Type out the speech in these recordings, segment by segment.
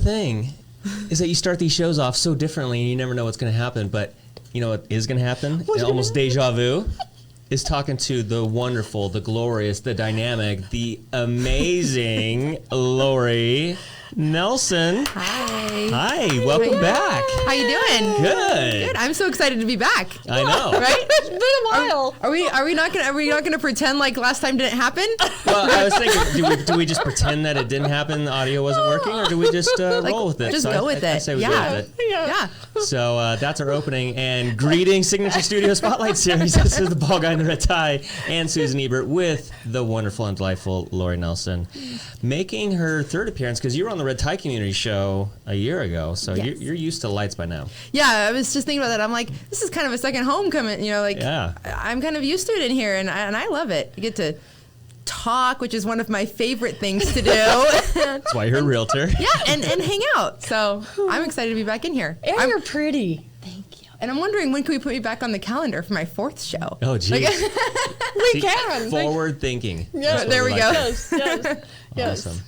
thing is that you start these shows off so differently and you never know what's going to happen. But you know what is going to happen? Almost deja vu. Is talking to the wonderful, the glorious, the dynamic, the amazing Lori Nelson. Hi. Hi, welcome back. How you doing? Good. I'm so excited to be back. I know. Right? It's been a while. Are we not gonna pretend like last time didn't happen? Well, I was thinking, do we just pretend that it didn't happen, the audio wasn't working, or do we just roll with it? Just go with it. I say we go with it. Yeah. So that's our opening, and greetings, Signature Studio Spotlight Series. This is the bald guy in the red tie, and Susan Ebert with the wonderful and delightful Lori Nelson, making her third appearance because you were on the Red Tie Community Show a year ago, so Yes. you're used to lights by now. Yeah, I was just thinking about that. I'm like, this is kind of a second homecoming, I'm kind of used to it in here, and I love it. You get to talk, which is one of my favorite things to do. That's why you're a realtor. Yeah, and hang out. So I'm excited to be back in here. And you're pretty. Thank you. And I'm wondering, when can we put me back on the calendar for my fourth show? Oh, geez. We can. Forward thinking. Yeah, there we go. Yes. Awesome.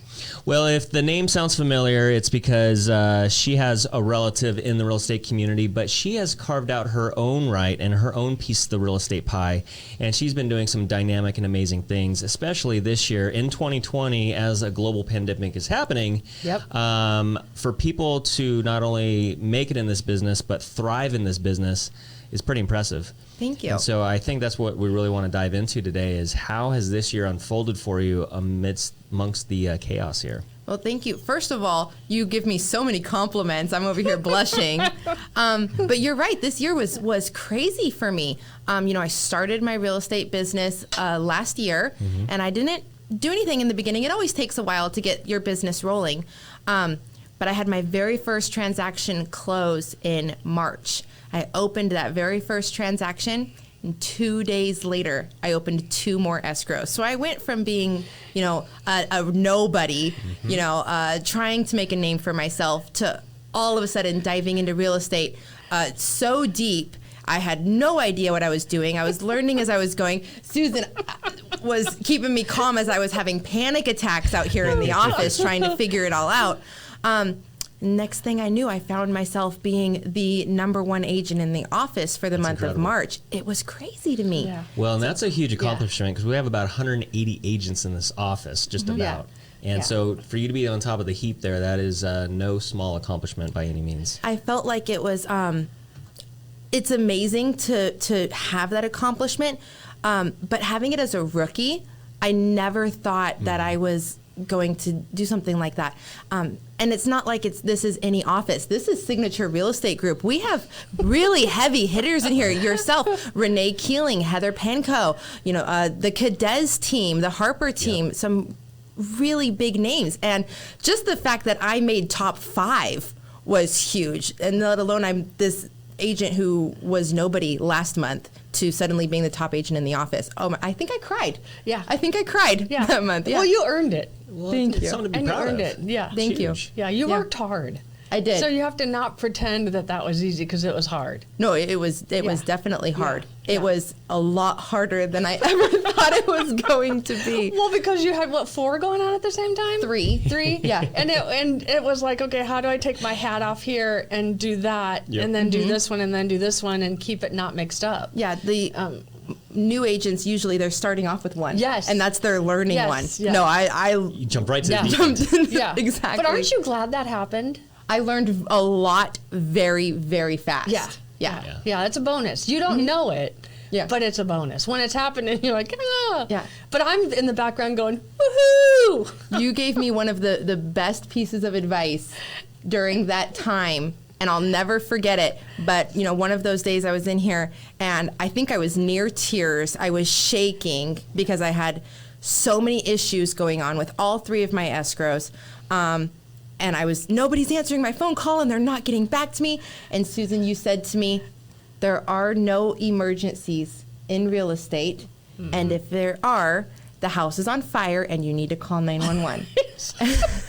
Well, if the name sounds familiar, it's because she has a relative in the real estate community, but she has carved out her own right and her own piece of the real estate pie, and she's been doing some dynamic and amazing things, especially this year in 2020 as a global pandemic is happening. Yep. For people to not only make it in this business, but thrive in this business is pretty impressive. Thank you. And so I think that's what we really want to dive into today is how has this year unfolded for you amongst the chaos here? Well, thank you. First of all, you give me so many compliments. I'm over here blushing. But you're right. This year was crazy for me. I started my real estate business last year, and I didn't do anything in the beginning. It always takes a while to get your business rolling. But I had my very first transaction close in March. I opened that very first transaction, and 2 days later, I opened 2 more escrows. So I went from being, a nobody, trying to make a name for myself, to all of a sudden diving into real estate so deep. I had no idea what I was doing. I was learning as I was going. Susan was keeping me calm as I was having panic attacks out here in the office trying to figure it all out. Next thing I knew, I found myself being the #1 agent in the office for the month of March. It was crazy to me. Yeah. Well, and that's a huge accomplishment because we have about 180 agents in this office, just about. And so for you to be on top of the heap there, that is no small accomplishment by any means. I felt like it was, it's amazing to have that accomplishment, but having it as a rookie, I never thought that I was going to do something like that. And it's not like this is any office. This is Signature Real Estate Group. We have really heavy hitters in here. Yourself, Renee Keeling, Heather Pankow, the Cadez team, the Harper team, some really big names. And just the fact that I made top 5 was huge. And let alone I'm this agent who was nobody last month to suddenly being the top agent in the office. Oh, I think I cried. Yeah. I think I cried that month. Yeah. Well, you earned it. Well, Thank it's you. something to be And you proud earned of. it. Yeah. Thank you. Huge. Yeah, you worked hard. I did. So you have to not pretend that was easy because it was hard. No, it was definitely hard. Yeah. It was a lot harder than I ever thought it was going to be. Well, because you had 4 going on at the same time? 3. 3? Yeah. And it was like, okay, how do I take my hat off here and do that Yep. and then do this one and then do this one and keep it not mixed up? Yeah, the new agents, usually they're starting off with one. Yes. And that's their learning Yes, one. yeah. No, I You jump right to Yeah. the deep end. Yeah. Exactly. But aren't you glad that happened? I learned a lot very, very fast. Yeah. Yeah. Yeah, it's a bonus. You don't know it, Yeah. but it's a bonus. When it's happening, you're like, ah. Yeah. But I'm in the background going, woohoo! You gave me one of the best pieces of advice during that time, and I'll never forget it. But, one of those days I was in here, and I think I was near tears. I was shaking because I had so many issues going on with all 3 of my escrows. And nobody's answering my phone call, and they're not getting back to me. And Susan, you said to me, there are no emergencies in real estate. And if there are, the house is on fire and you need to call 911.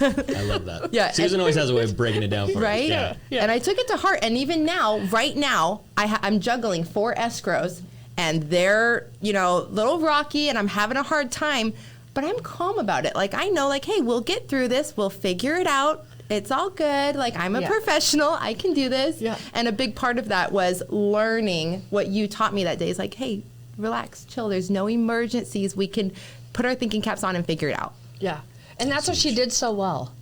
I love that. Yeah, Susan always has a way of breaking it down for Right? us. Yeah. And I took it to heart. And even now, right now, I'm juggling 4 escrows, and they're, little rocky, and I'm having a hard time. But I'm calm about it. Like, I know, hey, we'll get through this. We'll figure it out. It's all good. Like, I'm a professional. I can do this. Yeah. And a big part of that was learning what you taught me that day. Is like, hey, relax, chill. There's no emergencies. We can put our thinking caps on and figure it out. Yeah. And that's what she did so well.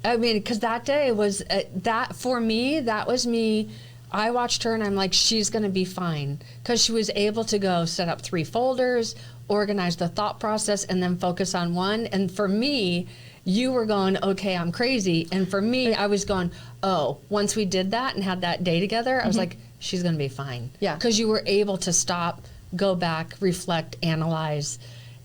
I mean, because that day was, that for me, that was me. I watched her and I'm like, she's going to be fine. Because she was able to go set up 3 folders, organize the thought process, and then focus on one. And for me, you were going, okay, I'm crazy. And for me, I was going, oh, once we did that and had that day together, I was like, she's going to be fine. Yeah. Because you were able to stop, go back, reflect, analyze,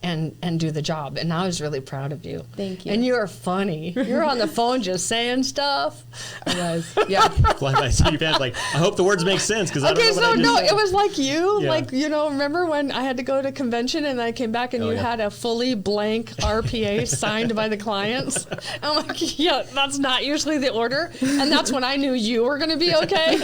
and do the job. And I was really proud of you. Thank you. And you're funny. You're on the phone just saying stuff. I was. Yeah. Flying by your pants, like, I hope the words make sense because I don't Okay, know what so I just no, said. it was like you, Yeah. like, you know, remember when I had to go to convention and I came back and you had a fully blank RPA signed by the clients? I'm like, yeah, that's not usually the order. And that's when I knew you were going to be okay.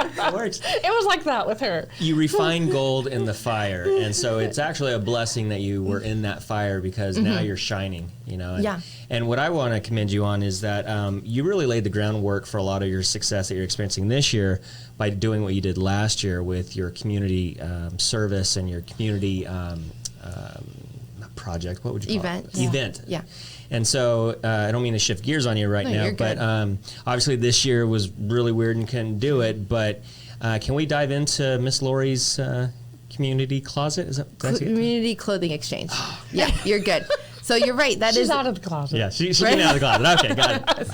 It works. It was like that with her. You refine gold in the fire, and so it's actually a blessing that you were in that fire because now you're shining, you know. And, Yeah. And what I want to commend you on is that you really laid the groundwork for a lot of your success that you're experiencing this year by doing what you did last year with your community service and your community project. What would you call Event. it? Yeah. Event. Yeah. And so I don't mean to shift gears on you right No, now, you're but good. obviously this year was really weird and couldn't do it. But can we dive into Miss Lori's community closet? Is that did I say it? Community clothing exchange. Yeah, you're good. So you're right. That She's is out of the closet. Yeah, she came out of the closet. Okay, got it.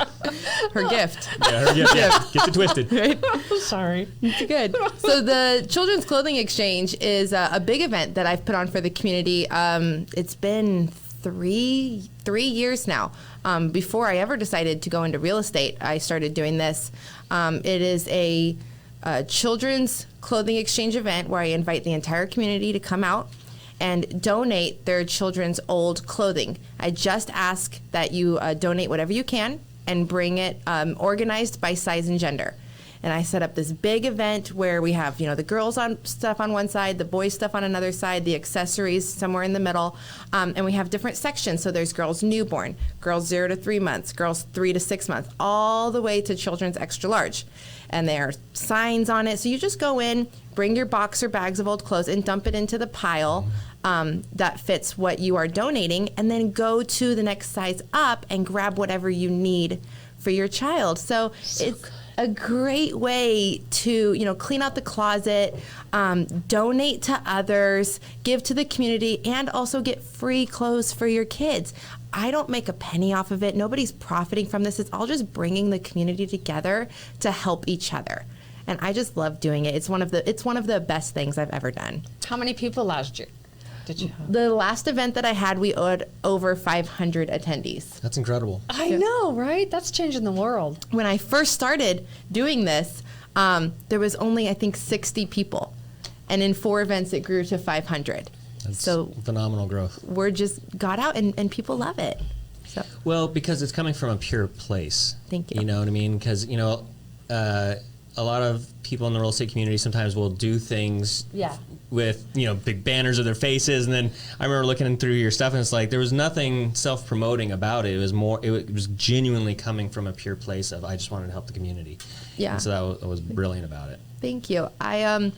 her gift. Yeah, her gift. Yeah, gets it twisted. Right? Sorry. Good. So the Children's Clothing Exchange is a big event that I've put on for the community. It's been three years now. Before I ever decided to go into real estate, I started doing this. It is a children's clothing exchange event where I invite the entire community to come out and donate their children's old clothing. I just ask that you donate whatever you can and bring it organized by size and gender. And I set up this big event where we have, you know, the girls on stuff on one side, the boys stuff on another side, the accessories somewhere in the middle, and we have different sections. So there's girls newborn, girls 0 to 3 months, girls 3 to 6 months, all the way to children's extra large. And there are signs on it. So you just go in, bring your box or bags of old clothes and dump it into the pile that fits what you are donating, and then go to the next size up and grab whatever you need for your child. So it's good. A great way to, you know, clean out the closet, donate to others, give to the community, and also get free clothes for your kids. I don't make a penny off of it. Nobody's profiting from this. It's all just bringing the community together to help each other. And I just love doing it. It's one of the best things I've ever done. How many people last year did you have? The last event that I had, we had over 500 attendees. That's incredible. I know, right? That's changing the world. When I first started doing this, there was only, I think, 60 people. And in 4 events, it grew to 500. That's so phenomenal growth. Word just got out, and people love it. So Well, because it's coming from a pure place. Thank you. You know what I mean? Because, you know, a lot of people in the real estate community sometimes will do things with, you know, big banners of their faces. And then I remember looking through your stuff and it's like there was nothing self-promoting about it. It was more, it was genuinely coming from a pure place of I just wanted to help the community. Yeah. And so that was brilliant about it. Thank you. I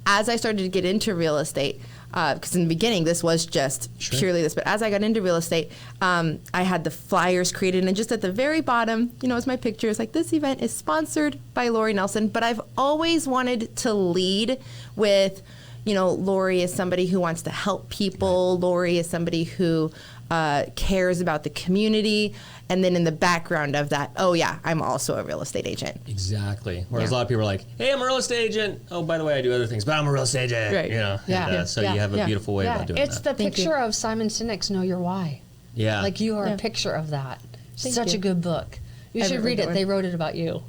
as I started to get into real estate, because in the beginning this was just purely this, but as I got into real estate, I had the flyers created, and just at the very bottom, you know, is my picture. It's like, this event is sponsored by Lori Nelson, but I've always wanted to lead with, you know, Lori is somebody who wants to help people. Lori is somebody who cares about the community. And then in the background of that, oh yeah, I'm also a real estate agent. Exactly. Whereas a lot of people are like, hey, I'm a real estate agent. Oh, by the way, I do other things, but I'm a real estate agent. Right. You know? Yeah. And, so you have a beautiful way about doing It's that. the picture of Simon Sinek's Know Your Why. Yeah. Like you are a picture of that. Such you. a good book. You I should haven't read read it. that They wrote it about you.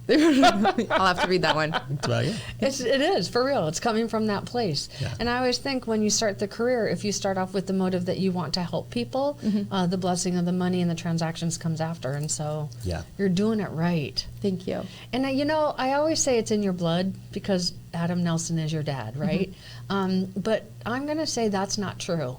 I'll have to read that one. That's about it. It is, for real. It's coming from that place. Yeah. And I always think when you start the career, if you start off with the motive that you want to help people, the blessing of the money and the transactions comes after. And so you're doing it right. Thank you. And you know, I always say it's in your blood because Adam Nelson is your dad, right? But I'm going to say that's not true.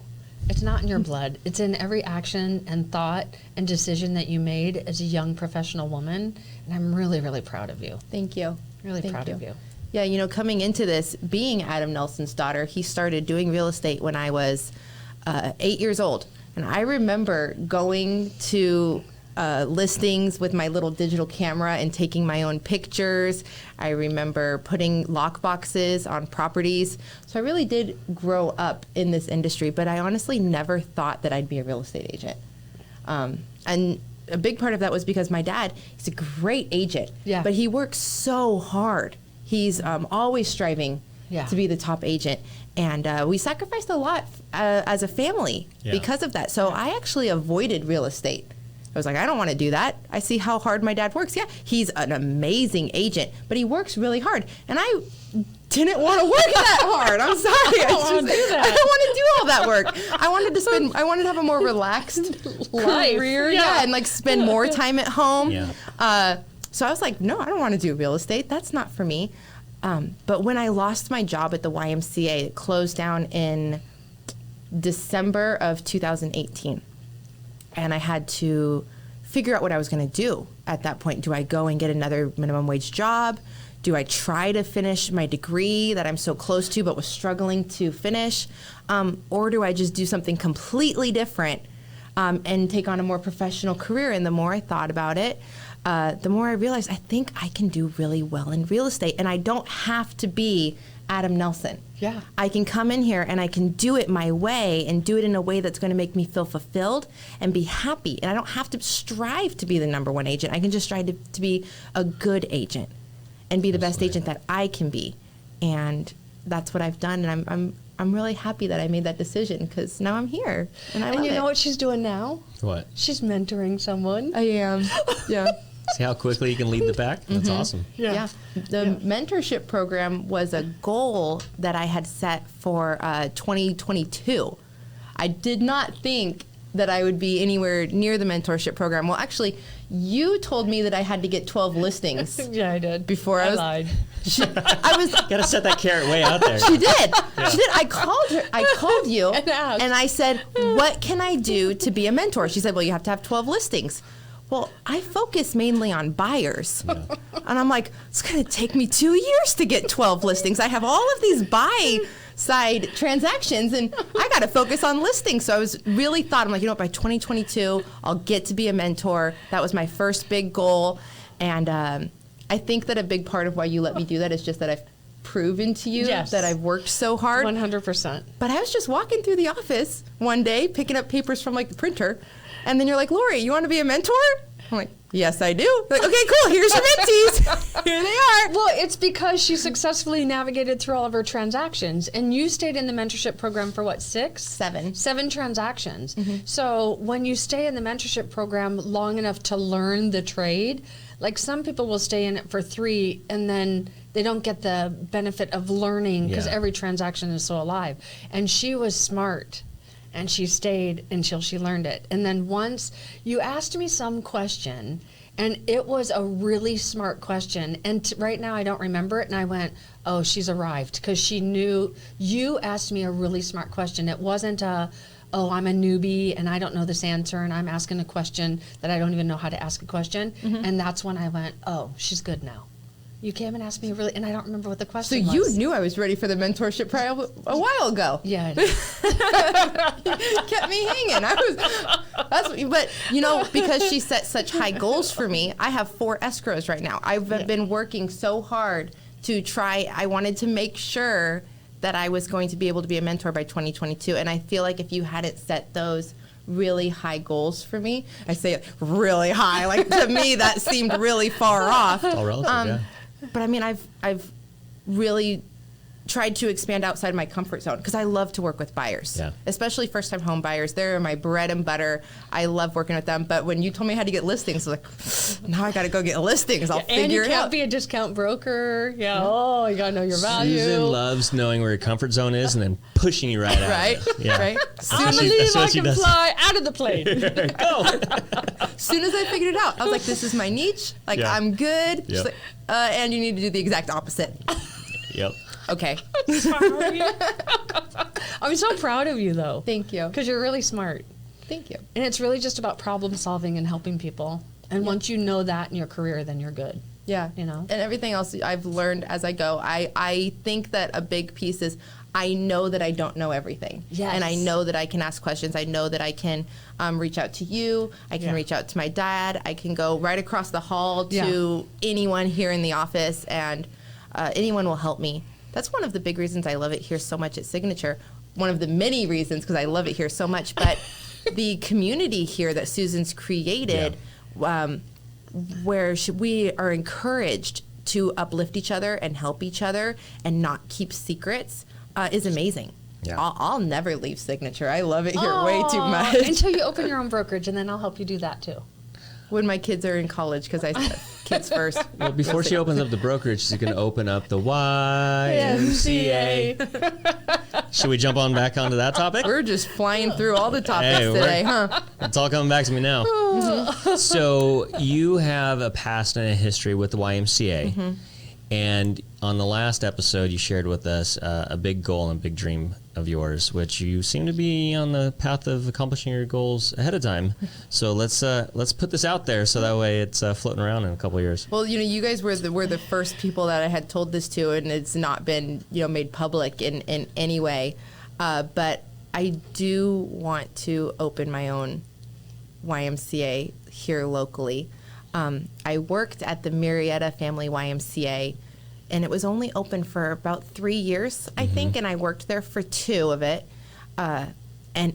It's not in your blood. It's in every action and thought and decision that you made as a young professional woman. And I'm really, really proud of you. Thank you. Really Thank proud you. of you. Yeah, you know, coming into this, being Adam Nelson's daughter, he started doing real estate when I was 8 years old. And I remember going to listings with my little digital camera and taking my own pictures. I remember putting lock boxes on properties. So I really did grow up in this industry, but I honestly never thought that I'd be a real estate agent. And a big part of that was because my dad, he's a great agent, but he works so hard. He's always striving to be the top agent. And we sacrificed a lot as a family because of that. So I actually avoided real estate. I was like, I don't want to do that. I see how hard my dad works. Yeah, he's an amazing agent, but he works really hard. And I didn't want to work that hard. I'm sorry. I don't want to do all that work. I wanted to have a more relaxed career. Yeah, and like spend more time at home. Yeah. So I was like, no, I don't want to do real estate. That's not for me. But when I lost my job at the YMCA, it closed down in December of 2018. And I had to figure out what I was going to do at that point. Do I go and get another minimum wage job? Do I try to finish my degree that I'm so close to but was struggling to finish? Or do I just do something completely different and take on a more professional career? And the more I thought about it, the more I realized I think I can do really well in real estate. And I don't have to be Adam Nelson. Yeah. I can come in here and I can do it my way and do it in a way that's going to make me feel fulfilled and be happy. And I don't have to strive to be the number one agent. I can just strive to be a good agent and be the best agent that I can be. And that's what I've done. And I'm really happy that I made that decision because now I'm here and I love it. And you know what she's doing now? What? She's mentoring someone. I am. Yeah. See how quickly you can lead the pack? That's awesome. Yeah. The mentorship program was a goal that I had set for 2022. I did not think that I would be anywhere near the mentorship program. Well, actually, you told me that I had to get 12 listings. Yeah, I did. Before I lied. I was Got to set that carrot way out there. She did. Yeah. She did. I called her. I called you and I said, "What can I do to be a mentor?" She said, "Well, you have to have 12 listings." Well, I focus mainly on buyers. Yeah. And I'm like, it's going to take me 2 years to get 12 listings. I have all of these buy side transactions and I got to focus on listings. So I was really thought, I'm like, you know what, by 2022, I'll get to be a mentor. That was my first big goal. And I think that a big part of why you let me do that is just that I've proven to you that I've worked so hard. 100%. But I was just walking through the office one day, picking up papers from like the printer. And then you're like, Lori, you want to be a mentor? I'm like, yes, I do. Like, okay, cool. Here's your mentees. Here they are. Well, it's because she successfully navigated through all of her transactions. And you stayed in the mentorship program for what, 6? 7. 7 transactions. Mm-hmm. So when you stay in the mentorship program long enough to learn the trade, like some people will stay in it for 3 and then they don't get the benefit of learning because every transaction is so alive. And she was smart. And she stayed until she learned it. And then once you asked me some question, and it was a really smart question. And right now I don't remember it. And I went, oh, she's arrived. Because she knew you asked me a really smart question. It wasn't a, oh, I'm a newbie and I don't know this answer. And I'm asking a question that I don't even know how to ask a question. Mm-hmm. And that's when I went, oh, she's good now. You came and asked me and I don't remember what the question was. So you knew I was ready for the mentorship trial a while ago. Yeah, I did. Kept me hanging. But you know, because she set such high goals for me, I have 4 escrows right now. I've been working so hard to try. I wanted to make sure that I was going to be able to be a mentor by 2022. And I feel like if you hadn't set those really high goals for me, I say it really high, like to me that seemed really far off. All relative, yeah. But I mean, I've really tried to expand outside my comfort zone because I love to work with buyers, especially first-time home buyers. They're my bread and butter. I love working with them. But when you told me how to get listings, I was like, now I got to go get listings. I'll figure it out. And you can't be a discount broker. Yeah. Oh, you got to know your value. Susan loves knowing where your comfort zone is and then pushing you right out. Right. Yeah. Right. I believe I can fly out of the plane. Go. As soon as I figured it out, I was like, this is my niche. Like, I'm good. She's like, and you need to do the exact opposite. Yep. Okay. I'm so proud of you, though. Thank you. Because you're really smart. Thank you. And it's really just about problem solving and helping people. And once you know that in your career, then you're good. Yeah. You know? And everything else I've learned as I go. I think that a big piece is I know that I don't know everything. Yes. And I know that I can ask questions. I know that I can reach out to you. I can reach out to my dad. I can go right across the hall to anyone here in the office, and anyone will help me. That's one of the big reasons I love it here so much at Signature. One of the many reasons, because I love it here so much. But the community here that Susan's created, where we are encouraged to uplift each other and help each other and not keep secrets, is amazing. Yeah. I'll never leave Signature. I love it here way too much. Until you open your own brokerage, and then I'll help you do that too. When my kids are in college, because I said kids first. Well, before she opens up the brokerage, she's going to open up the YMCA. Should we jump on back onto that topic? We're just flying through all the topics today, huh? It's all coming back to me now. So you have a past and a history with the YMCA. And on the last episode, you shared with us a big goal and a big dream of yours, which you seem to be on the path of accomplishing your goals ahead of time. So let's put this out there so that way it's floating around in a couple of years. Well, you guys were the first people that I had told this to, and it's not been made public in any way. But I do want to open my own YMCA here locally. I worked at the Marietta Family YMCA, and it was only open for about 3 years, I think, and I worked there for 2 of it. And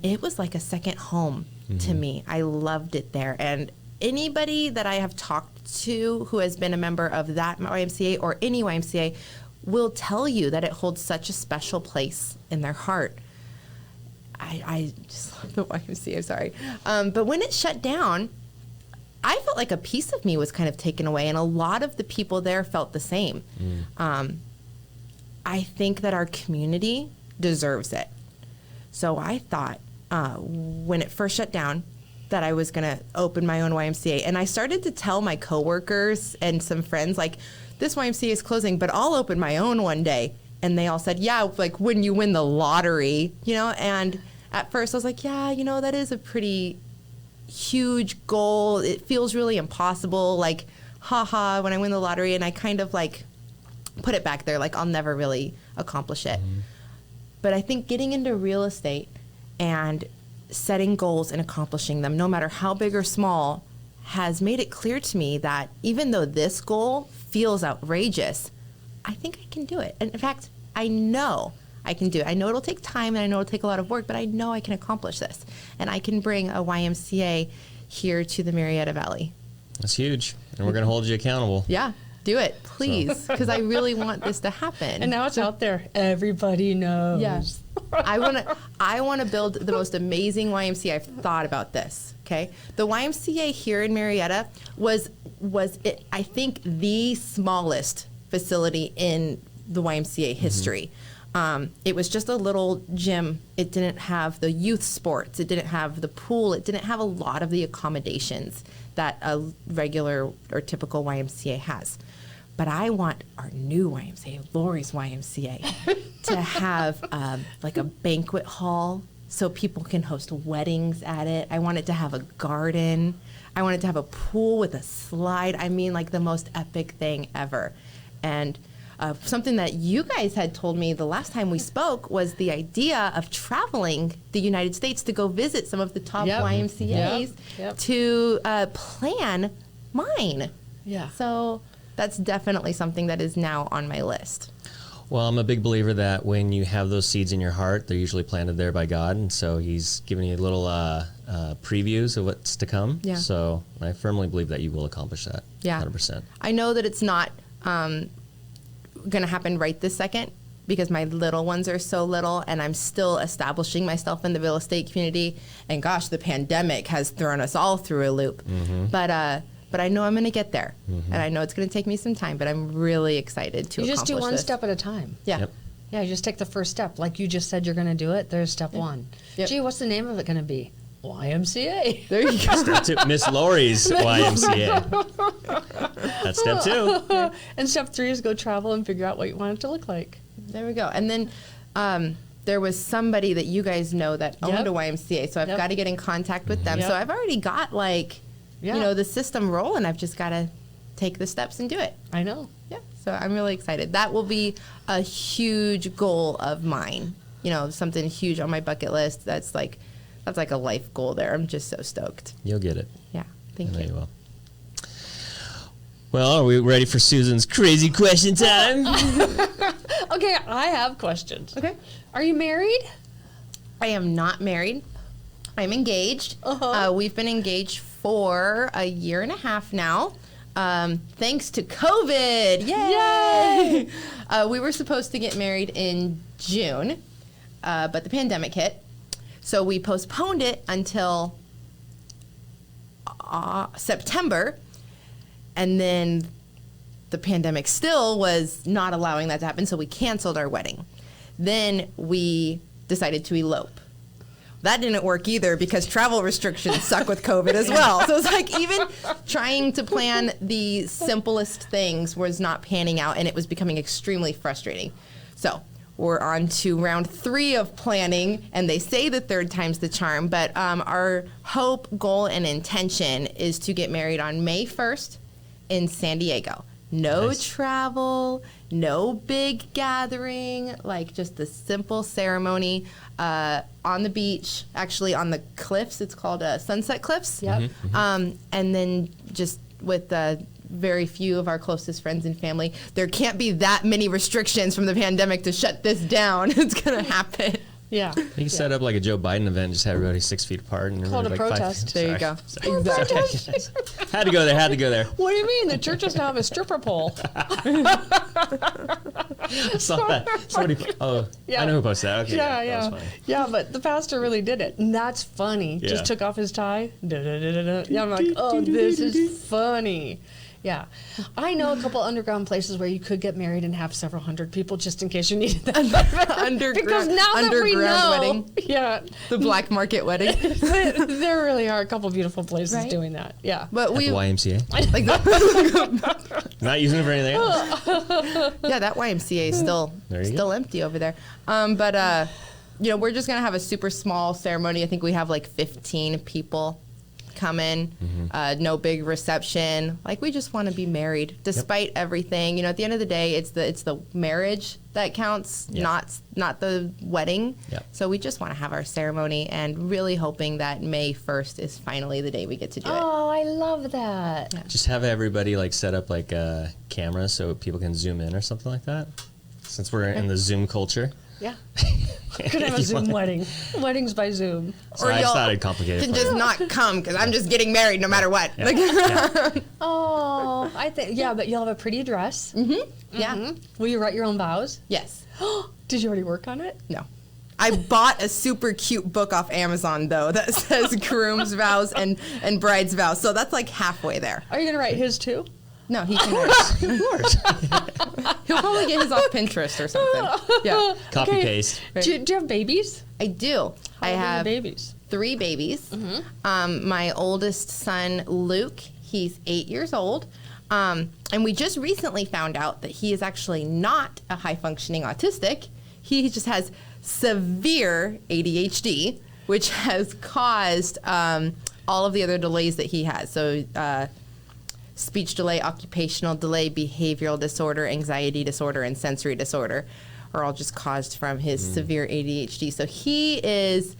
it was like a second home to me. I loved it there. And anybody that I have talked to who has been a member of that YMCA or any YMCA will tell you that it holds such a special place in their heart. I just love the YMCA, I'm sorry. But when it shut down, I felt like a piece of me was kind of taken away, and a lot of the people there felt the same. I think that our community deserves it. So I thought when it first shut down that I was going to open my own YMCA. And I started to tell my coworkers and some friends, like, this YMCA is closing, but I'll open my own one day. And they all said, yeah, like when you win the lottery, And at first I was like, yeah, that is a pretty huge goal. It feels really impossible, like, haha, when I win the lottery. And I kind of like put it back there, like I'll never really accomplish it. But I think getting into real estate and setting goals and accomplishing them, no matter how big or small, has made it clear to me that even though this goal feels outrageous, I think I can do it. And in fact, I know I can do it. I know it'll take time and I know it'll take a lot of work, but I know I can accomplish this. And I can bring a YMCA here to the Marietta Valley. That's huge. And we're going to hold you accountable. Yeah, do it, please, because I really want this to happen. And now it's out there. Everybody knows. Yes. I want to build the most amazing YMCA. I've thought about this. Okay, the YMCA here in Marietta was it, I think, the smallest facility in the YMCA history. It was just a little gym. It didn't have the youth sports. It didn't have the pool. It didn't have a lot of the accommodations that a regular or typical YMCA has. But I want our new YMCA, Lori's YMCA, to have like a banquet hall so people can host weddings at it. I want it to have a garden. I want it to have a pool with a slide. I mean, like the most epic thing ever. And something that you guys had told me the last time we spoke was the idea of traveling the United States to go visit some of the top YMCAs to plan mine. Yeah. So that's definitely something that is now on my list. Well, I'm a big believer that when you have those seeds in your heart, they're usually planted there by God. And so he's giving you little previews of what's to come. Yeah. So I firmly believe that you will accomplish that. Yeah. 100%. I know that it's not going to happen right this second because my little ones are so little and I'm still establishing myself in the real estate community. And gosh, the pandemic has thrown us all through a loop. But I know I'm going to get there. And I know it's going to take me some time, but I'm really excited to accomplish this. You just do one step at a time. Yeah. Yep. Yeah, you just take the first step. Like you just said you're going to do it, there's step one. Yep. Gee, what's the name of it going to be? YMCA. There you go. Step 2, Miss Lori's YMCA. That's step 2. And step 3 is go travel and figure out what you want it to look like. there we go. And then there was somebody that you guys know that owned a YMCA, so I've got to get in contact with them. So I've already got the system rolling. I've just got to take the steps and do it. I know. Yeah, so I'm really excited. That will be a huge goal of mine. Something huge on my bucket list. That's like a life goal there. I'm just so stoked. You'll get it. Yeah, thank you. You will. Well, are we ready for Susan's crazy question time? Okay, I have questions. Okay. Are you married? I am not married. I'm engaged. We've been engaged for a year and a half now. Thanks to COVID. Yay! We were supposed to get married in June, but the pandemic hit. So we postponed it until September. And then the pandemic still was not allowing that to happen, so we canceled our wedding. Then we decided to elope. That didn't work either because travel restrictions suck with COVID as well. So it's like even trying to plan the simplest things was not panning out, and it was becoming extremely frustrating. So we're on to round 3 of planning, and they say the third time's the charm, but our hope, goal, and intention is to get married on May 1st in San Diego. No travel, no big gathering, like just a simple ceremony on the beach, actually on the cliffs. It's called Sunset Cliffs. Yep. And then just with very few of our closest friends and family. There can't be that many restrictions from the pandemic to shut this down. It's going to happen. Yeah. You can set up like a Joe Biden event, just have everybody 6 feet apart. And Called a like protest. There you go. Sorry. Had to go there. What do you mean? The churches now have a stripper pole. I saw that. Somebody, I know who posted that. Okay, that was funny. Yeah, but the pastor really did it. And that's funny. Yeah. Just took off his tie. Yeah, I'm like, oh, this is funny. Yeah. I know a couple underground places where you could get married and have several hundred people just in case you needed that. Because now that we know. Wedding. Yeah. The black market wedding. There really are a couple beautiful places doing that. Yeah. But At the YMCA. Like Not using it for anything else. yeah, that YMCA is still empty over there. But we're just gonna have a super small ceremony. I think we have like 15 people come in, no big reception. Like we just want to be married, despite everything. At the end of the day, it's the marriage that counts, not the wedding. Yep. So we just want to have our ceremony, and really hoping that May 1st is finally the day we get to do it. Oh, I love that. Yeah. Just have everybody like set up like cameras so people can zoom in or something like that. Since we're in the Zoom culture. Yeah. Could have a Zoom wedding. Weddings by Zoom. So I just thought I'd complicate it. Can for just you. not come because I'm just getting married no matter what. Yeah. Like, Yeah. Oh, I think, but you'll have a pretty dress. yeah. Will you write your own vows? Yes. Did you already work on it? No. I bought a super cute book off Amazon, though, that says groom's vows and bride's vows. So that's like halfway there. Are you going to write his too? No, he can write. Of course. He'll probably get his off Pinterest or something. Yeah. Copy paste. Right. Do you have babies? I do. I How old are your have babies. 3 babies. My oldest son, Luke, he's 8 years old. And we just recently found out that he is actually not a high-functioning autistic. He just has severe ADHD, which has caused all of the other delays that he has. So speech delay, occupational delay, behavioral disorder, anxiety disorder, and sensory disorder are all just caused from his severe ADHD. So he is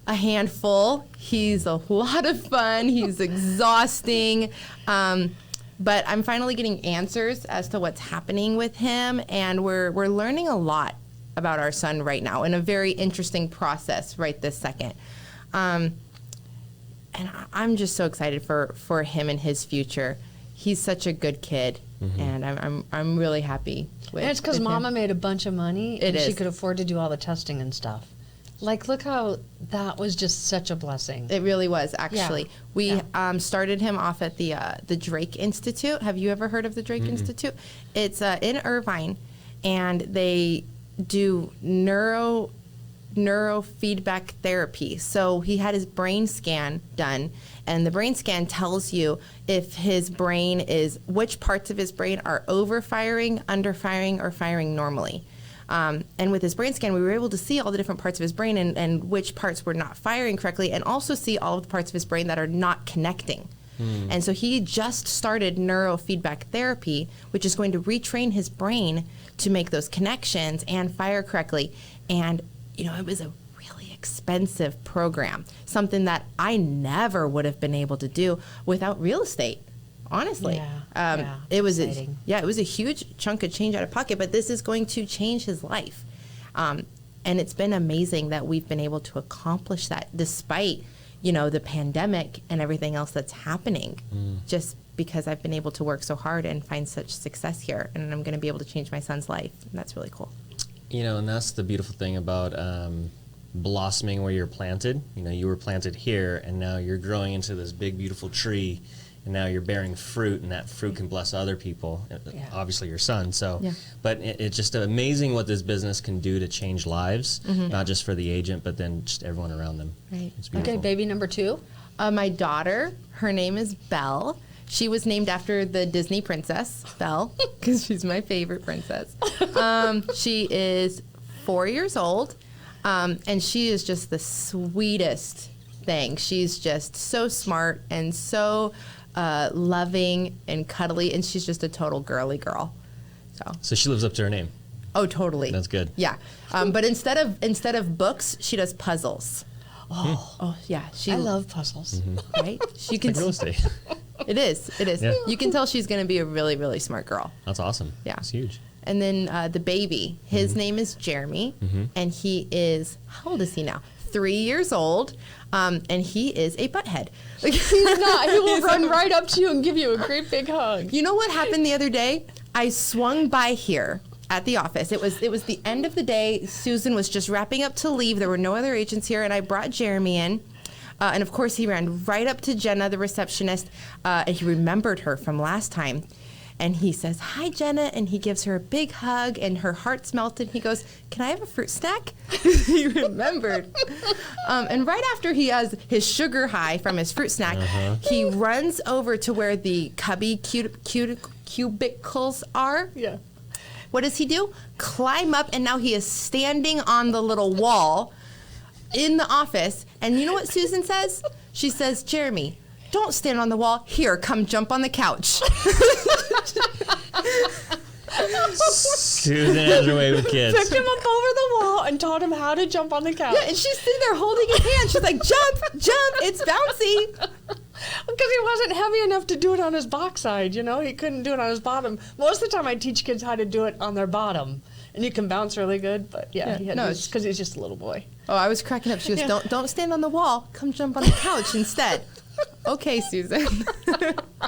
a handful. He's a lot of fun. He's exhausting. But I'm finally getting answers as to what's happening with him, and we're learning a lot about our son right now in a very interesting process right this second. And I'm just so excited for him and his future. He's such a good kid, and I'm really happy with. And it's because Mama made a bunch of money, and she is. could afford to do all the testing and stuff. Like, look how that was just such a blessing. It really was, actually. Yeah. We started him off at the Drake Institute. Have you ever heard of the Drake Institute? It's in Irvine, and they do neurofeedback therapy. So he had his brain scan done, and the brain scan tells you if his brain which parts of his brain are overfiring, underfiring, or firing normally. And with his brain scan, we were able to see all the different parts of his brain and which parts were not firing correctly, and also see all of the parts of his brain that are not connecting. And so he just started neurofeedback therapy, which is going to retrain his brain to make those connections and fire correctly. And, it was a really expensive program, something that I never would have been able to do without real estate. Honestly, it was it was a huge chunk of change out of pocket, but this is going to change his life. And it's been amazing that we've been able to accomplish that despite, the pandemic and everything else that's happening, just because I've been able to work so hard and find such success here, and I'm going to be able to change my son's life. And that's really cool. And that's the beautiful thing about blossoming where you're planted. You were planted here, and now you're growing into this big, beautiful tree, and now you're bearing fruit, and that fruit can bless other people, obviously your son. So, but it's just amazing what this business can do to change lives, not just for the agent, but then just everyone around them. Right. It's beautiful. Okay, baby number 2. My daughter, her name is Belle. She was named after the Disney princess, Belle, because she's my favorite princess. She is 4 years old, and she is just the sweetest thing. She's just so smart and so loving and cuddly, and she's just a total girly girl. So she lives up to her name. Oh, totally. That's good. Yeah, but instead of books, she does puzzles. Oh yeah. I love puzzles. Right? She can. Like real estate. It is. Yeah. You can tell she's going to be a really, really smart girl. That's awesome. Yeah. It's huge. And then the baby, his name is Jeremy, and he is, how old is he now? 3 years old, and he is a butthead. He's not. He will run right up to you and give you a great big hug. You know what happened the other day? I swung by here at the office. It was the end of the day. Susan was just wrapping up to leave. There were no other agents here, and I brought Jeremy in. And of course, he ran right up to Jenna, the receptionist, and he remembered her from last time. And he says, "Hi, Jenna," and he gives her a big hug, and her heart's melted. He goes, "Can I have a fruit snack?" He remembered. And right after he has his sugar high from his fruit snack, he runs over to where the cubby cubicles are. Yeah. What does he do? Climb up, and now he is standing on the little wall in the office. And you know what Susan says? She says, "Jeremy, don't stand on the wall. Here, come jump on the couch." Susan has her way with kids. Picked him up over the wall and taught him how to jump on the couch. Yeah, and she's sitting there holding his hand. She's like, "Jump, jump, it's bouncy." Because he wasn't heavy enough to do it on his backside, He couldn't do it on his bottom. Most of the time I teach kids how to do it on their bottom. And you can bounce really good, but it's because he's just a little boy. Oh, I was cracking up. She goes, don't stand on the wall. Come jump on the couch instead." Okay, Susan.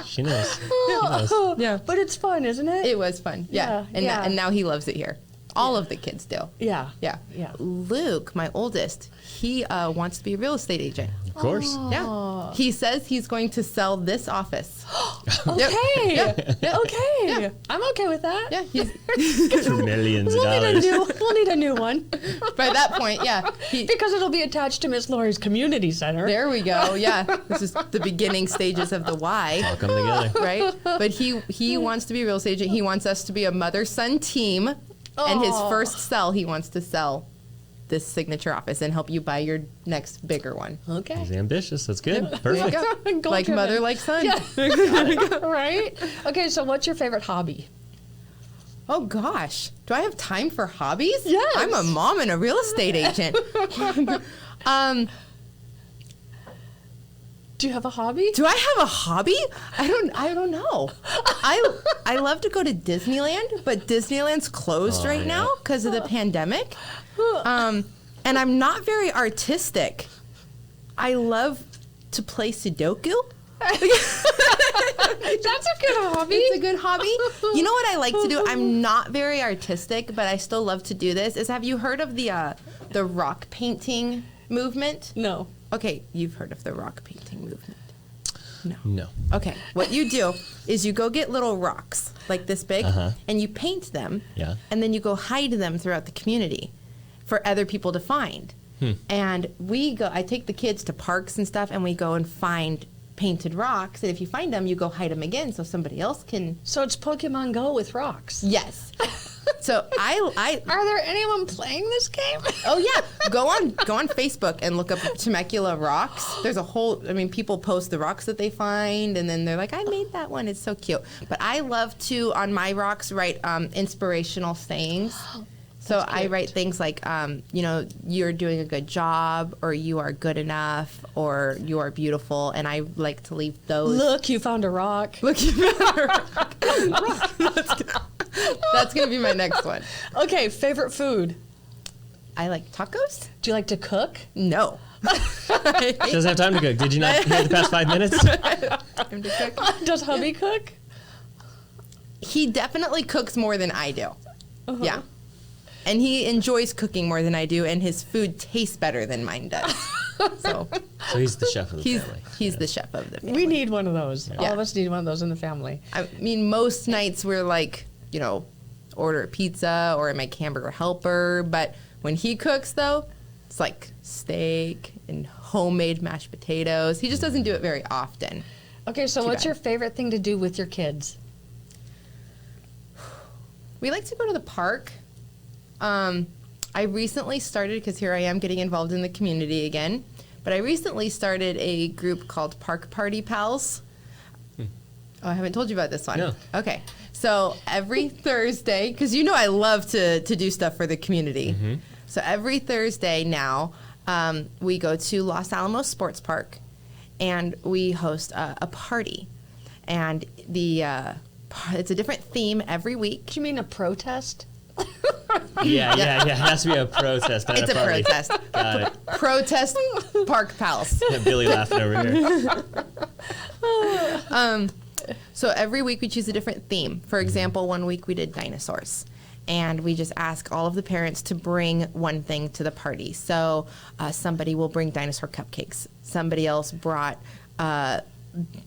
She knows. She knows. Yeah. But it's fun, isn't it? It was fun. Yeah. And now he loves it here. All of the kids do. Yeah. Yeah. Yeah. Luke, my oldest, he wants to be a real estate agent. Of course. Yeah. He says he's going to sell this office. Okay. Yep. Okay. Yeah. I'm okay with that. Yeah. For millions of We'll dollars. need a new one. By that point, yeah. Because it'll be attached to Miss Lori's community center. There we go. Yeah. This is the beginning stages of the why. All come together. Right? But he wants to be a real estate agent. He wants us to be a mother-son team. And his first sell, he wants to sell this signature office and help you buy your next bigger one. Okay. He's ambitious. That's good. There you Perfect. go. Goal Like driven. mother, like son. Yeah. Right? Okay, so what's your favorite hobby? Oh gosh, do I have time for hobbies? Yes. I'm a mom and a real estate agent. Do you have a hobby? Do I have a hobby? I don't know. I love to go to Disneyland, but Disneyland's closed right now because of the pandemic. And I'm not very artistic. I love to play Sudoku. That's a good hobby. It's a good hobby. You know what I like to do? I'm not very artistic, but I still love to do this. Have you heard of the rock painting movement? No. Okay, you've heard of the rock painting movement. No. Okay, what you do is you go get little rocks like this big, and you paint them, and then you go hide them throughout the community for other people to find. And I take the kids to parks and stuff, and we go and find painted rocks, and if you find them, you go hide them again so somebody else can. So it's Pokemon Go with rocks. Yes. So I Are there anyone playing this game? oh yeah, go on Facebook and look up Temecula rocks. There's a whole, I mean, people post the rocks that they find, and then they're like, I made that one. It's so cute. But I love to, on my rocks, write inspirational sayings. So I write things like, you know, you're doing a good job, or you are good enough, or you are beautiful. And I like to leave those. Look, you found a rock. Look, you found a rock. That's going to be my next one. Okay, favorite food? I like tacos. Do you like to cook? No. She doesn't have time to cook. Did you not hear the past 5 minutes? Time to cook. Does hubby cook? He definitely cooks more than I do. Yeah. And he enjoys cooking more than I do, and his food tastes better than mine does. So he's the chef of the family. He's the chef of the family. We need one of those. All of us need one of those in the family. I mean, most nights we're like, you know, order a pizza or I make hamburger helper. But when he cooks, though, it's like steak and homemade mashed potatoes. He just doesn't do it very often. Okay, so Too what's bad. your favorite thing to do with your kids? We like to go to the park. I recently started, because here I am getting involved in the community again, but I recently started a group called Park Party Pals. Oh, I haven't told you about this one. No. Okay. So every Thursday, because you know I love to do stuff for the community. Mm-hmm. So every Thursday now, we go to Los Alamos Sports Park, and we host a party. And it's a different theme every week. Do you mean a protest? Yeah. It has to be a protest. Not It's a party. protest. Got it. Protest Park Pals. Billy laughing over here. So every week we choose a different theme. For example, one week we did dinosaurs. And we just ask all of the parents to bring one thing to the party. So somebody will bring dinosaur cupcakes. Somebody else brought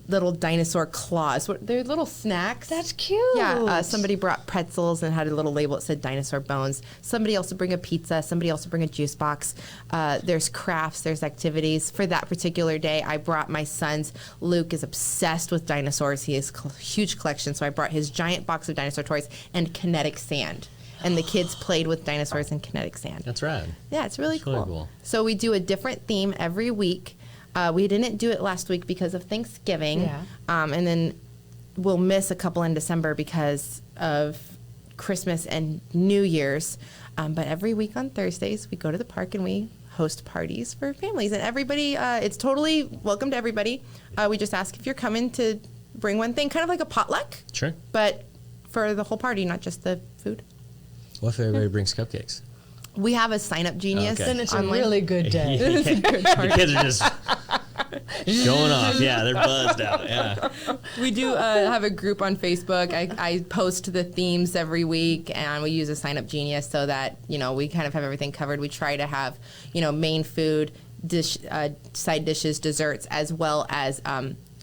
little dinosaur claws. They're little snacks. That's cute. Yeah, somebody brought pretzels and had a little label that said dinosaur bones. Somebody else would bring a pizza. Somebody else would bring a juice box. There's crafts. There's activities. For that particular day, I brought my son's. Luke is obsessed with dinosaurs. He has a huge collection, so I brought his giant box of dinosaur toys and kinetic sand. And the kids played with dinosaurs and kinetic sand. That's rad. Yeah, it's really cool. really cool. So we do a different theme every week. We didn't do it last week because of Thanksgiving. Yeah. And then we'll miss a couple in December because of Christmas and New Year's. But every week on Thursdays, we go to the park and we host parties for families. And everybody, it's totally welcome to everybody. We just ask if you're coming to bring one thing, kind of like a potluck. Sure. But for the whole party, not just the food. What if everybody brings cupcakes? We have a sign-up genius. Okay. Then it's a online. really good day. The kids are just going off. Yeah, they're buzzed out. Yeah. We do have a group on Facebook. I post the themes every week, and we use a sign-up genius so that, you know, we kind of have everything covered. We try to have, you know, main food, side dishes, desserts, as well as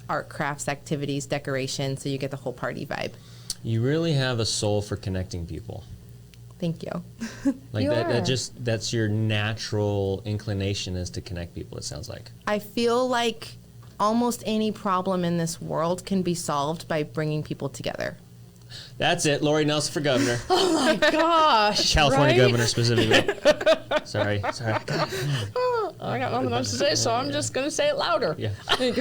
art, crafts, activities, decorations, so you get the whole party vibe. You really have a soul for connecting people. Thank you. Like You are. that's your natural inclination, is to connect people, it sounds like. I feel like almost any problem in this world can be solved by bringing people together. That's it. Lori Nelson for governor. Oh my gosh. California right? governor specifically. Sorry. I got nothing else to say, so I'm just going to say it louder. Yeah. Thank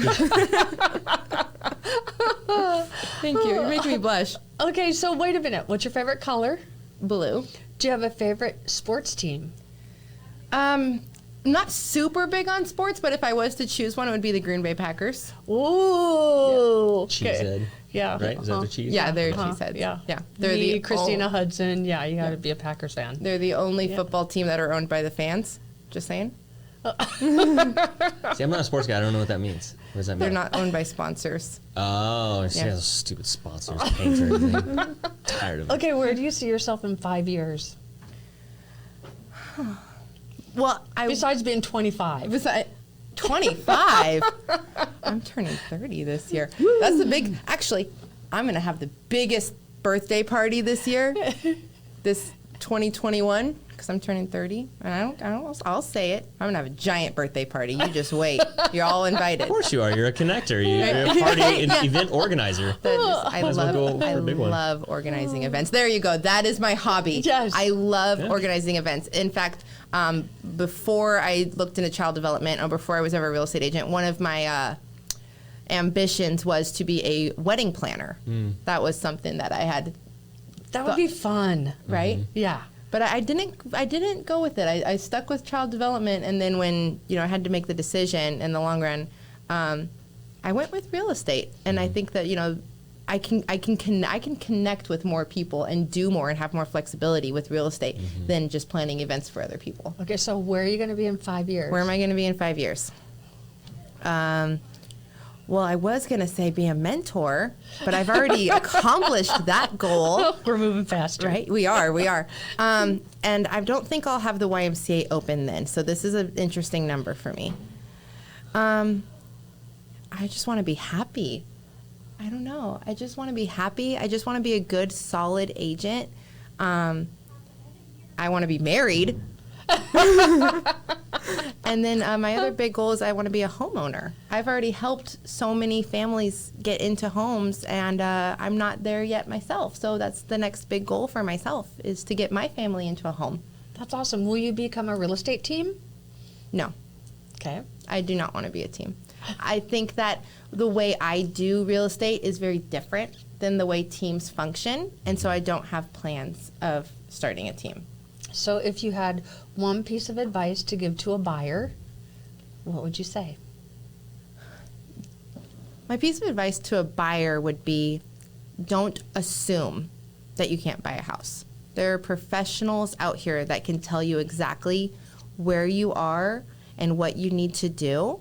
you. You're making me blush. Okay, so wait a minute. What's your favorite color? Blue. Do you have a favorite sports team? Not super big on sports, but if I was to choose one, it would be the Green Bay Packers. Ooh. Cheesehead. Yeah. Right? Is that the cheese? Yeah, they're cheeseheads. Yeah. Yeah. They're Me, the Christina Hudson. Yeah, you got to be a Packers fan. They're the only football team that are owned by the fans. Just saying. See, I'm not a sports guy. I don't know what that means. What does that mean? They're not owned by sponsors. Oh, see, Yeah. those stupid sponsors paying for everything. Tired of it. Okay, where do you see yourself in 5 years? Well, Besides being 25. Besides 25. I'm turning 30 this year. That's a big. Actually, I'm gonna have the biggest birthday party this year. 2021, because I'm turning 30, and I'll say it. I'm gonna have a giant birthday party. You just wait. You're all invited. Of course you are. You're a connector. You're a party and event organizer. I Might as well go for a big one. love organizing events. There you go. That is my hobby. Yes. I love organizing events. In fact, before I looked into child development, or before I was ever a real estate agent, one of my ambitions was to be a wedding planner. That was something that I had. That would be fun. Right? Yeah. But I didn't go with it. I stuck with child development, and then when I had to make the decision in the long run, I went with real estate. And I think that I can connect with more people and do more and have more flexibility with real estate than just planning events for other people. Okay, so where are you going to be in 5 years? Where am I going to be in 5 years? Well, I was going to say be a mentor, but I've already accomplished that goal. We're moving faster. Right? We are. And I don't think I'll have the YMCA open then. So this is an interesting number for me. I just want to be happy. I don't know. I just want to be happy. I just want to be a good, solid agent. I want to be married. And then my other big goal is I want to be a homeowner. I've already helped so many families get into homes, and I'm not there yet myself. So that's the next big goal for myself, is to get my family into a home. That's awesome. Will you become a real estate team? No, Okay. I do not want to be a team. I think that the way I do real estate is very different than the way teams function, and so I don't have plans of starting a team. So if you had one piece of advice to give to a buyer, what would you say? My piece of advice to a buyer would be, don't assume that you can't buy a house. There are professionals out here that can tell you exactly where you are and what you need to do.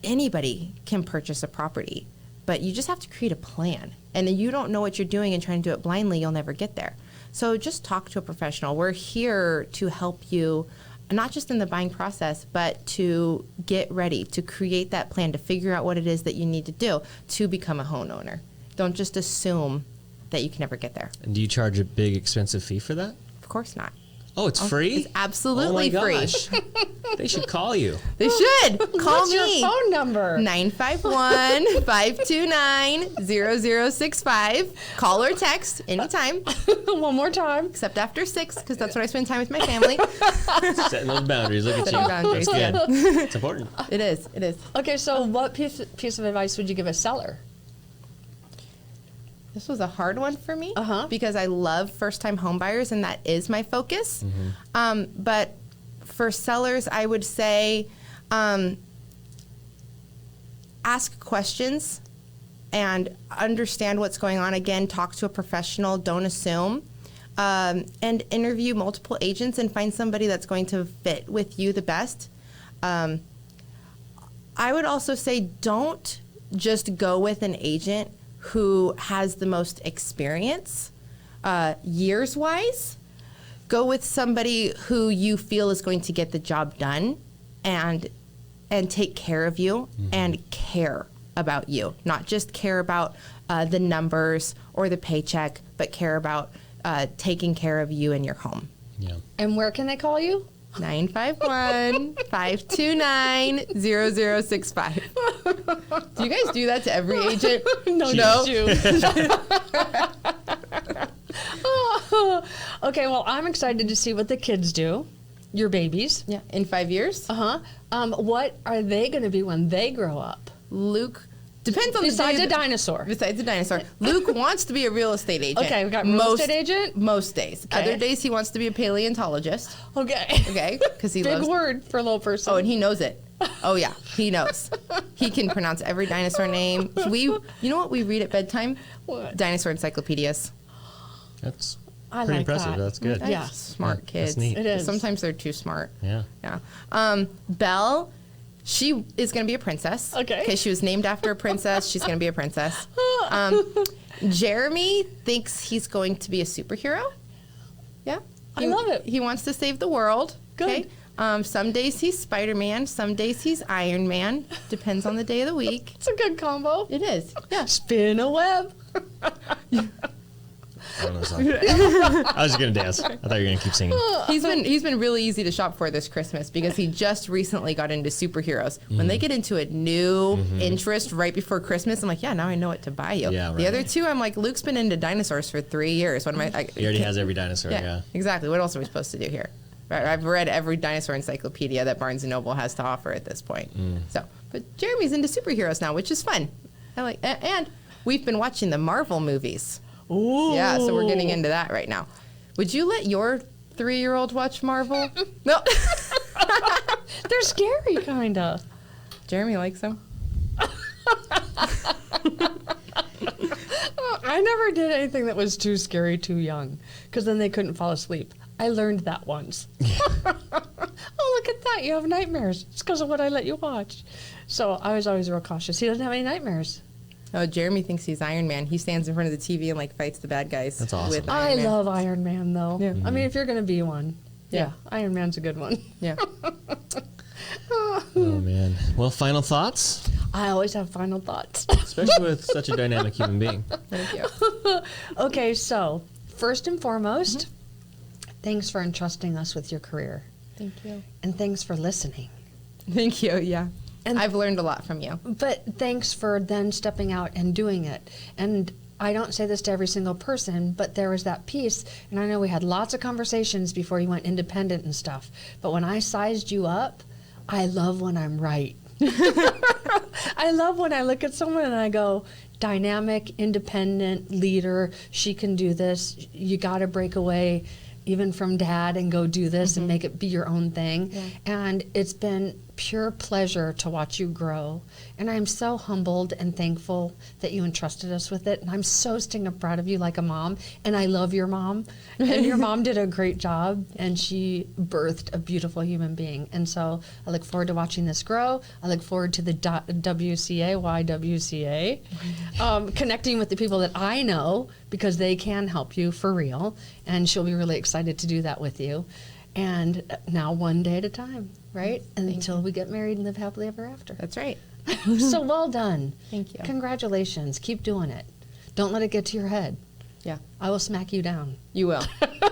Anybody can purchase a property, but you just have to create a plan. And then you don't know what you're doing and trying to do it blindly, you'll never get there. So just talk to a professional. We're here to help you, not just in the buying process, but to get ready, to create that plan, to figure out what it is that you need to do to become a homeowner. Don't just assume that you can never get there. And do you charge a big, expensive fee for that? Of course not. Oh, it's free? It's absolutely free. Gosh. They should call you. They should. Call What's me. your phone number? 951-529-0065. Call or text anytime, One more time. except after 6, because that's when I spend time with my family. Setting those boundaries. Look at Setting you. boundaries, That's good. It's important. It is. Okay, so what piece of advice would you give a seller? This was a hard one for me because I love first-time home buyers, and that is my focus. But for sellers, I would say ask questions and understand what's going on. Again, talk to a professional. Don't assume. And interview multiple agents and find somebody that's going to fit with you the best. I would also say don't just go with an agent who has the most experience years-wise. Go with somebody who you feel is going to get the job done and take care of you and care about you. Not just care about the numbers or the paycheck, but care about taking care of you and your home. Yeah. And where can they call you? 951-529-0065. Do you guys do that to every agent? No. Okay, well, I'm excited to see what the kids do. Your babies. Yeah, in 5 years. What are they going to be when they grow up? Luke, depends on Besides the a day. dinosaur. Besides a dinosaur. Luke wants to be a real estate agent. Okay, we got real estate agent? Most days. Okay. Other days he wants to be a paleontologist. Okay. Okay, because he Big loves. word for a little person. Oh, and he knows it. Oh yeah, he knows. He can pronounce every dinosaur name. You know what we read at bedtime? What? Dinosaur encyclopedias. That's I pretty like impressive. that. That's good. Yeah. Smart kids. That's neat. It is. Sometimes they're too smart. Yeah. Yeah. Belle, she is going to be a princess. Okay. Okay, she was named after a princess. She's going to be a princess. Jeremy thinks he's going to be a superhero. Yeah. I love it. He wants to save the world. Good. Okay. Some days he's Spider-Man. Some days he's Iron Man. Depends on the day of the week. It's a good combo. It is. Yeah. Spin a web. I don't know the song. I was just going to dance. I thought you were going to keep singing. He's been really easy to shop for this Christmas because he just recently got into superheroes. When they get into a new interest right before Christmas, I'm like, yeah, now I know what to buy you. Yeah, right. The other two, I'm like, Luke's been into dinosaurs for 3 years. What am I? He already has every dinosaur, yeah. Exactly. What else are we supposed to do here? Right, I've read every dinosaur encyclopedia that Barnes & Noble has to offer at this point. So, but Jeremy's into superheroes now, which is fun. I like, and we've been watching the Marvel movies. Ooh. Yeah, so we're getting into that right now. Would you let your 3-year-old watch Marvel? No. They're scary, kind of. Jeremy likes them. I never did anything that was too scary too young, because then they couldn't fall asleep. I learned that once. Oh, look at that. You have nightmares. It's because of what I let you watch. So I was always real cautious. He doesn't have any nightmares. Oh, Jeremy thinks he's Iron Man. He stands in front of the TV and like fights the bad guys. That's awesome. With I Iron Man. love Iron Man, though. Yeah. I mean, if you're going to be one, Yeah. Iron Man's a good one. Yeah. Oh, man. Well, final thoughts? I always have final thoughts. Especially with such a dynamic human being. Thank you. Okay, so first and foremost, thanks for entrusting us with your career. Thank you. And thanks for listening. Thank you. Yeah. And I've learned a lot from you. But thanks for then stepping out and doing it. And I don't say this to every single person, but there was that piece, and I know we had lots of conversations before you went independent and stuff, but when I sized you up, I love when I'm right. I love when I look at someone and I go, dynamic, independent leader, she can do this. You got to break away even from dad and go do this and make it be your own thing. Yeah. And it's been pure pleasure to watch you grow. And I'm so humbled and thankful that you entrusted us with it. And I'm so stinking proud of you like a mom. And I love your mom. And your mom did a great job. And she birthed a beautiful human being. And so I look forward to watching this grow. I look forward to the YWCA, connecting with the people that I know because they can help you for real. And she'll be really excited to do that with you. And now one day at a time, right? And until we get married and live happily ever after. That's right. So well done. Thank you. Congratulations. Keep doing it. Don't let it get to your head. Yeah. I will smack you down. You will.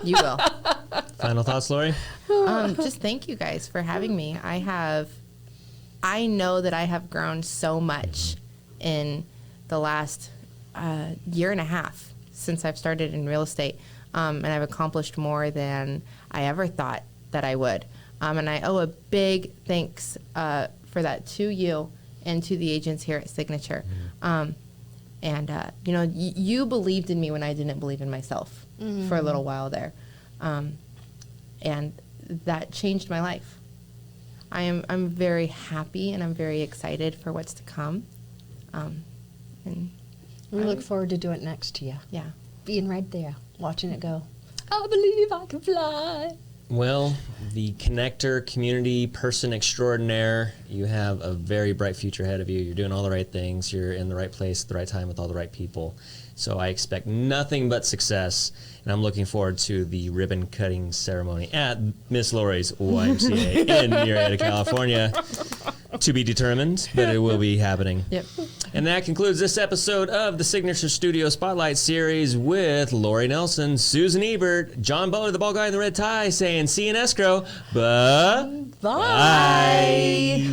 You will. Final thoughts, Lori? Just thank you guys for having me. I know that I have grown so much in the last year and a half since I've started in real estate. And I've accomplished more than I ever thought that I would. And I owe a big thanks for that to you and to the agents here at Signature. You believed in me when I didn't believe in myself for a little while there. And that changed my life. I'm very happy and I'm very excited for what's to come. And We look forward to doing it next to you. yeah. Being right there, watching it go. I believe I can fly. Well, the connector, community, person extraordinaire, you have a very bright future ahead of you. You're doing all the right things. You're in the right place at the right time with all the right people. So I expect nothing but success, and I'm looking forward to the ribbon cutting ceremony at Miss Lori's YMCA in Murrieta, California. To be determined, but it will be happening. Yep. And that concludes this episode of the Signature Studio Spotlight Series with Lori Nelson, Susan Ebert, John Butler, the bald guy in the red tie, saying see you in escrow. Bye. Bye.